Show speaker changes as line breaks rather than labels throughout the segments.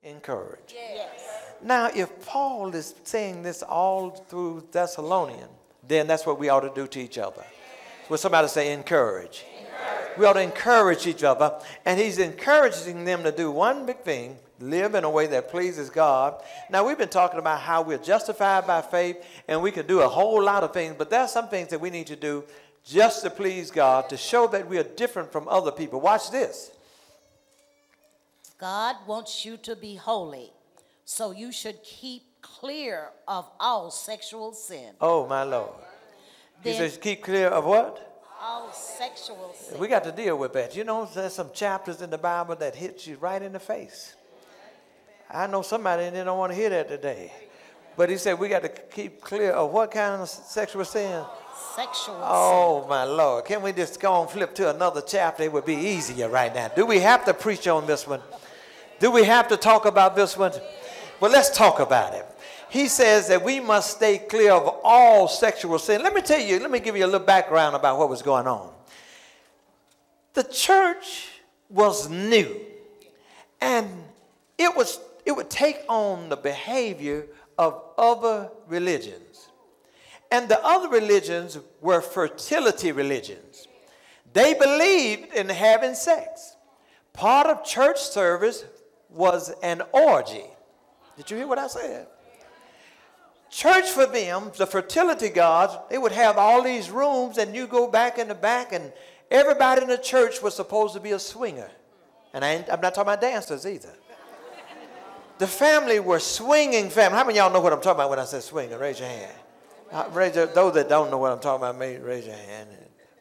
encourage.
Yes.
Now, if Paul is saying this all through Thessalonians, then that's what we ought to do to each other. Will somebody say encourage? We ought to encourage each other. And he's encouraging them to do one big thing, live in a way that pleases God. Now, we've been talking about how we're justified by faith, and we can do a whole lot of things, but there are some things that we need to do just to please God, to show that we are different from other people. Watch this.
God wants you to be holy, so you should keep clear of all sexual sin.
Oh, my Lord. He says keep clear of what?
All sexual sin.
We got to deal with that. You know, there's some chapters in the Bible that hit you right in the face. I know somebody and they don't want to hear that today. But he said we got to keep clear of what kind of sexual sin?
Sexual sin.
Oh, my Lord. Can we just go and flip to another chapter? It would be easier right now. Do we have to preach on this one? Do we have to talk about this one? Well, let's talk about it. He says that we must stay clear of all sexual sin. Let me tell you, let me give you a little background about what was going on. The church was new, and it would take on the behavior of other religions. And the other religions were fertility religions. They believed in having sex. Part of church service was an orgy. Did you hear what I said? Church for them, the fertility gods, they would have all these rooms, and you go back in the back, and everybody in the church was supposed to be a swinger. And I'm not talking about dancers either. The family were swinging family. How many of y'all know what I'm talking about when I say swinger? Raise your hand. Those that don't know what I'm talking about, maybe raise your hand.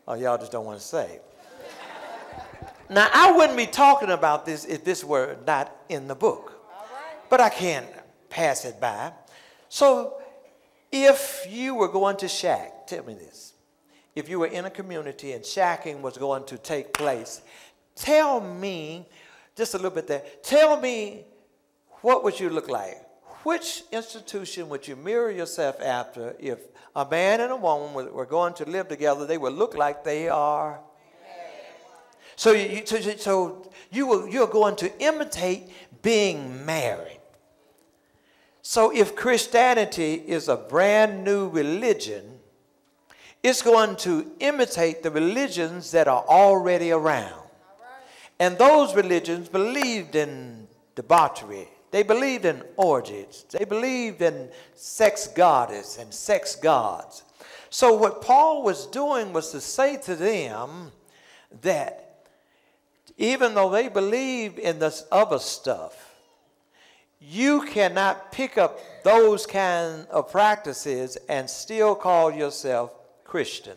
Or y'all just don't want to say. Now, I wouldn't be talking about this if this were not in the book. But I can't pass it by. So if you were going to shack, tell me this. If you were in a community and shacking was going to take place, tell me, just a little bit there, tell me what would you look like? Which institution would you mirror yourself after if a man and a woman were going to live together? They would look like they are. So you're going to imitate being married. So if Christianity is a brand new religion, it's going to imitate the religions that are already around. And those religions believed in debauchery. They believed in orgies. They believed in sex goddess and sex gods. So what Paul was doing was to say to them that even though they believed in this other stuff, you cannot pick up those kind of practices and still call yourself Christian.